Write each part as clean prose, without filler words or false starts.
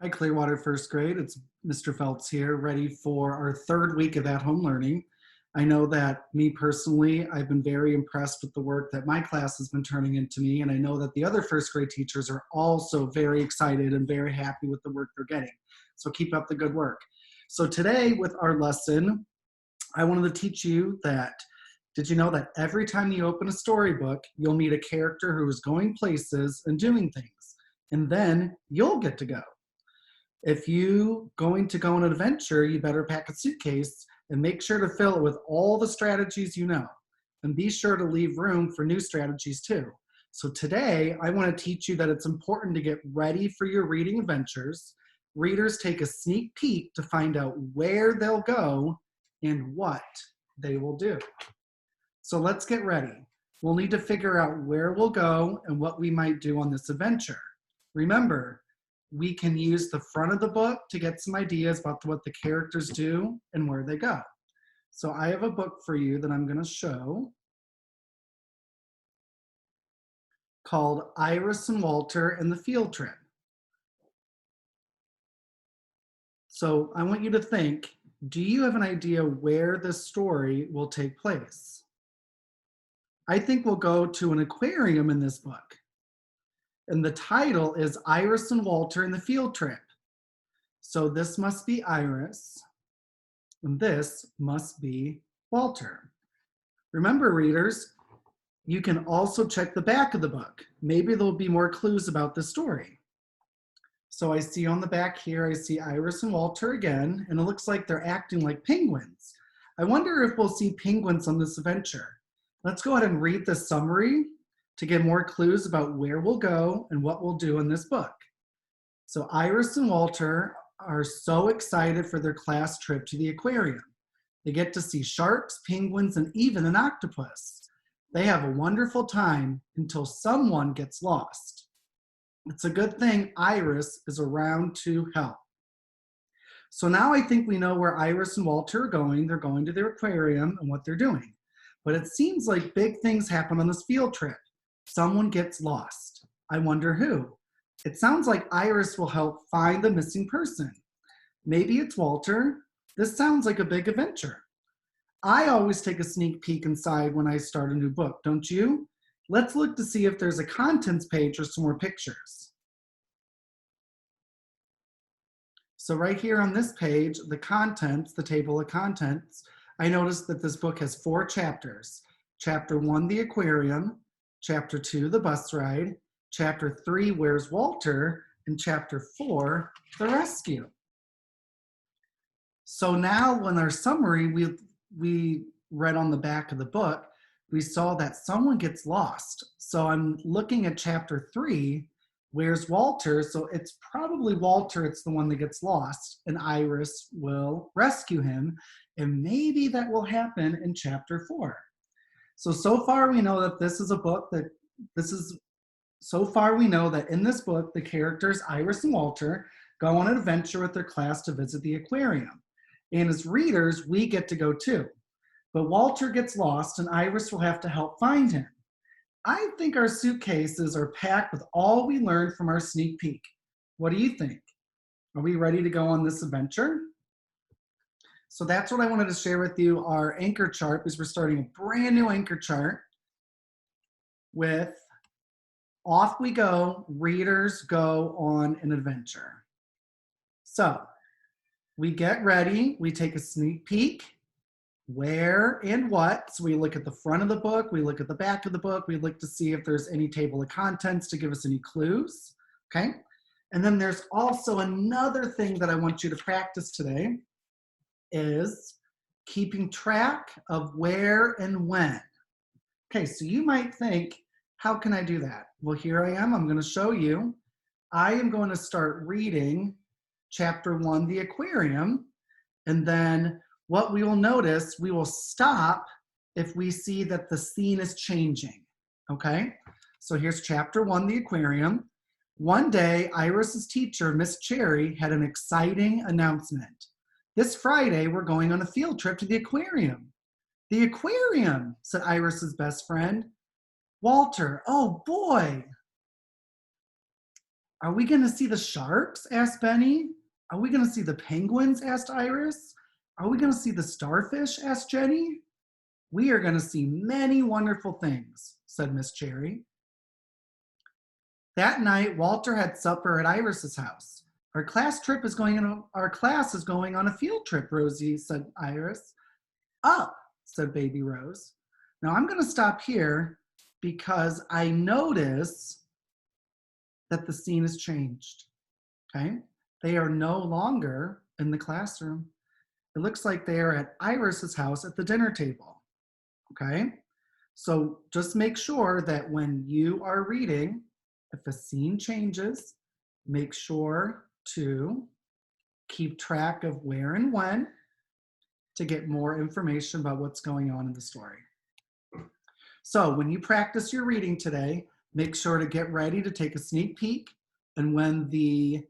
Hi, Clearwater first grade. It's Mr. Phelps here, ready for our third week of at-home learning. I know that me personally, I've been very impressed with the work that my class has been turning into me, and I know that the other first grade teachers are also very excited and very happy with the work they're getting. So keep up the good work. So today with our lesson, I wanted to teach you that, did you know that every time you open a storybook, you'll meet a character who is going places and doing things, and then you'll get to go. If you going to go on an adventure, you better pack a suitcase and make sure to fill it with all the strategies you know. And be sure to leave room for new strategies too. So today, I want to teach you that it's important to get ready for your reading adventures. Readers take a sneak peek to find out where they'll go and what they will do. So let's get ready. We'll need to figure out where we'll go and what we might do on this adventure. Remember, we can use the front of the book to get some ideas about what the characters do and where they go. So I have a book for you that I'm going to show called Iris and Walter and the Field Trip. So I want you to think, do you have an idea where this story will take place? I think we'll go to an aquarium in this book. And the title is Iris and Walter and the Field Trip. So this must be Iris, and this must be Walter. Remember, readers, you can also check the back of the book. Maybe there'll be more clues about the story. So I see on the back here, I see Iris and Walter again, and it looks like they're acting like penguins. I wonder if we'll see penguins on this adventure. Let's go ahead and read the summary to get more clues about where we'll go and what we'll do in this book. So Iris and Walter are so excited for their class trip to the aquarium. They get to see sharks, penguins, and even an octopus. They have a wonderful time until someone gets lost. It's a good thing Iris is around to help. So now I think we know where Iris and Walter are going. They're going to their aquarium and what they're doing. But it seems like big things happen on this field trip. Someone gets lost. I wonder who. It sounds like Iris will help find the missing person. Maybe it's Walter. This sounds like a big adventure. I always take a sneak peek inside when I start a new book, don't you? Let's look to see if there's a contents page or some more pictures. So right here on this page, the contents, the table of contents, I noticed that this book has 4 chapters. Chapter 1, the aquarium. Chapter 2, the bus ride. Chapter 3, where's Walter? And chapter 4, the rescue. So now when our summary we read on the back of the book, we saw that someone gets lost. So I'm looking at chapter 3, where's Walter? So it's probably Walter, it's the one that gets lost, and Iris will rescue him. And maybe that will happen in chapter 4. So far we know that this is a book that, so far we know that in this book, the characters Iris and Walter go on an adventure with their class to visit the aquarium. And as readers, we get to go too. But Walter gets lost and Iris will have to help find him. I think our suitcases are packed with all we learned from our sneak peek. What do you think? Are we ready to go on this adventure? So that's what I wanted to share with you, our anchor chart, because we're starting a brand new anchor chart with off we go, readers go on an adventure. So we get ready, we take a sneak peek, where and what. So we look at the front of the book, we look at the back of the book, we look to see if there's any table of contents to give us any clues, okay? And then there's also another thing that I want you to practice today is keeping track of where and when. Okay, so you might think, how can I do that? Well, here I am, I'm gonna show you. I am going to start reading chapter 1, the aquarium, and then what we will notice, we will stop if we see that the scene is changing, okay? So here's chapter 1, the aquarium. One day, Iris's teacher, Miss Cherry, had an exciting announcement. This Friday, we're going on a field trip to the aquarium. The aquarium, said Iris's best friend. Walter, oh boy. Are we gonna see the sharks? Asked Benny. Are we gonna see the penguins? Asked Iris. Are we gonna see the starfish? Asked Jenny. We are gonna see many wonderful things, said Miss Cherry. That night, Walter had supper at Iris's house. Our class is going on a field trip, Rosie, said Iris. Oh, said baby Rose. Now I'm gonna stop here because I notice that the scene has changed, okay? They are no longer in the classroom. It looks like they are at Iris's house at the dinner table, okay? So just make sure that when you are reading, if a scene changes, make sure to keep track of where and when to get more information about what's going on in the story. So when you practice your reading today, make sure to get ready to take a sneak peek. And when the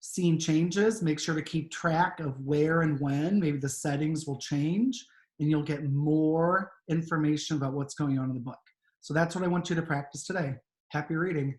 scene changes, make sure to keep track of where and when. Maybe the settings will change and you'll get more information about what's going on in the book. So that's what I want you to practice today. Happy reading.